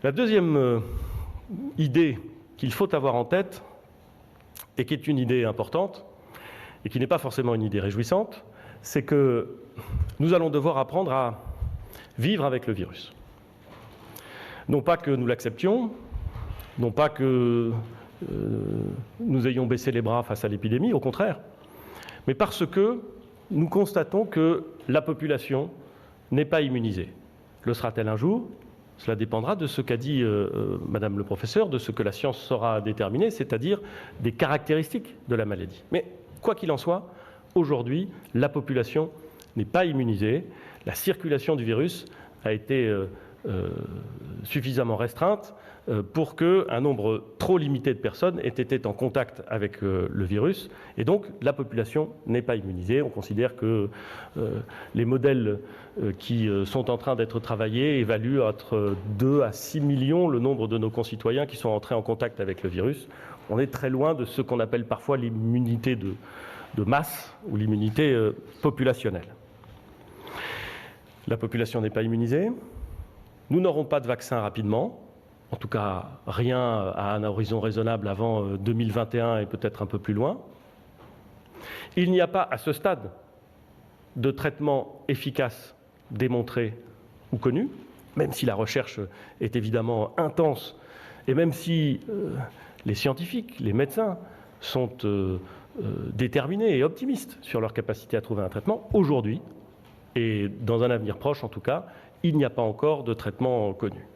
La deuxième idée qu'il faut avoir en tête, et qui est une idée importante, et qui n'est pas forcément une idée réjouissante, c'est que nous allons devoir apprendre à vivre avec le virus. Non pas que nous l'acceptions, non pas que nous ayons baissé les bras face à l'épidémie, au contraire, mais parce que nous constatons que la population n'est pas immunisée. Le sera-t-elle un jour ? Cela dépendra de ce qu'a dit Madame le professeur, de ce que la science saura déterminer, c'est-à-dire des caractéristiques de la maladie. Mais quoi qu'il en soit, aujourd'hui, la population n'est pas immunisée. La circulation du virus a été suffisamment restreinte pour qu'un nombre trop limité de personnes aient été en contact avec le virus. Et donc, la population n'est pas immunisée. On considère que les modèles qui sont en train d'être travaillés évaluent entre 2 à 6 millions le nombre de nos concitoyens qui sont entrés en contact avec le virus. On est très loin de ce qu'on appelle parfois l'immunité de masse ou l'immunité populationnelle. La population n'est pas immunisée. Nous n'aurons pas de vaccin rapidement. En tout cas, rien à un horizon raisonnable avant 2021 et peut-être un peu plus loin. Il n'y a pas à ce stade de traitement efficace démontré ou connu, même si la recherche est évidemment intense et même si les scientifiques, les médecins sont déterminés et optimistes sur leur capacité à trouver un traitement. Aujourd'hui, et dans un avenir proche en tout cas, il n'y a pas encore de traitement connu.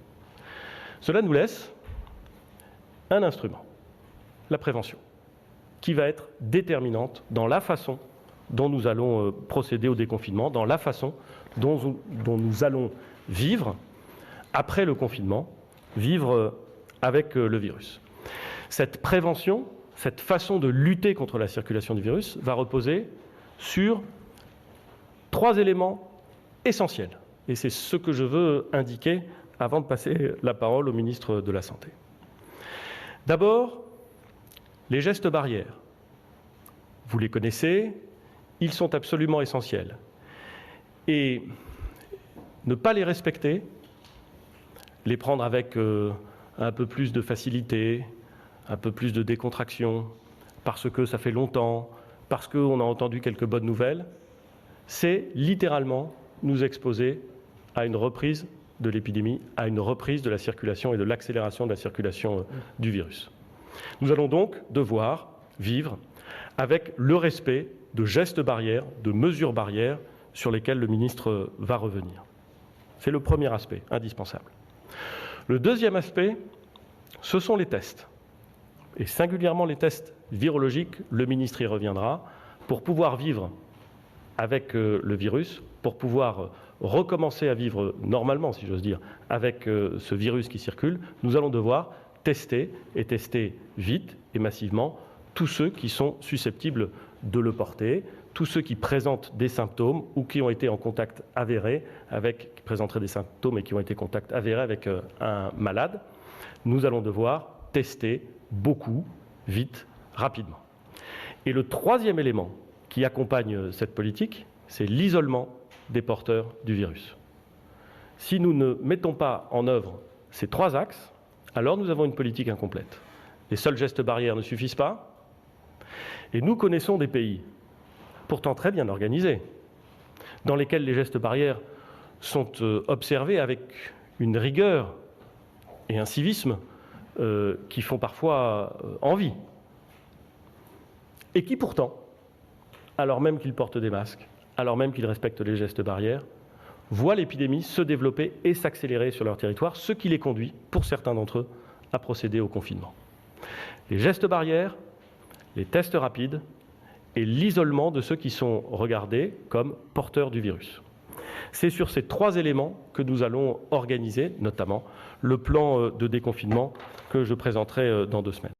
Cela nous laisse un instrument, la prévention, qui va être déterminante dans la façon dont nous allons procéder au déconfinement, dans la façon dont nous allons vivre après le confinement, vivre avec le virus. Cette prévention, cette façon de lutter contre la circulation du virus va reposer sur 3 éléments essentiels. Et c'est ce que je veux indiquer avant de passer la parole au ministre de la Santé. D'abord, les gestes barrières. Vous les connaissez, ils sont absolument essentiels. Et ne pas les respecter, les prendre avec un peu plus de facilité, un peu plus de décontraction, parce que ça fait longtemps, parce qu'on a entendu quelques bonnes nouvelles, c'est littéralement nous exposer à une reprise de l'épidémie, à une reprise de la circulation et de l'accélération de la circulation du virus. Nous allons donc devoir vivre avec le respect de gestes barrières, de mesures barrières sur lesquelles le ministre va revenir. C'est le premier aspect indispensable. Le deuxième aspect, ce sont les tests. Et singulièrement les tests virologiques, le ministre y reviendra, pour pouvoir vivre avec le virus, pour pouvoir recommencer à vivre normalement, si j'ose dire, avec ce virus qui circule, nous allons devoir tester, et tester vite et massivement, tous ceux qui sont susceptibles de le porter, tous ceux qui présentent des symptômes ou qui ont été en contact avéré avec, qui présenteraient des symptômes et qui ont été en contact avéré avec un malade. Nous allons devoir tester beaucoup, vite, rapidement. Et le troisième élément qui accompagne cette politique, c'est l'isolement des porteurs du virus. Si nous ne mettons pas en œuvre ces 3 axes, alors nous avons une politique incomplète. Les seuls gestes barrières ne suffisent pas. Et nous connaissons des pays, pourtant très bien organisés, dans lesquels les gestes barrières sont observés avec une rigueur et un civisme qui font parfois envie. Et qui pourtant, alors même qu'ils portent des masques, alors même qu'ils respectent les gestes barrières, voient l'épidémie se développer et s'accélérer sur leur territoire, ce qui les conduit, pour certains d'entre eux, à procéder au confinement. Les gestes barrières, les tests rapides et l'isolement de ceux qui sont regardés comme porteurs du virus. C'est sur ces 3 éléments que nous allons organiser, notamment, le plan de déconfinement que je présenterai dans 2 semaines.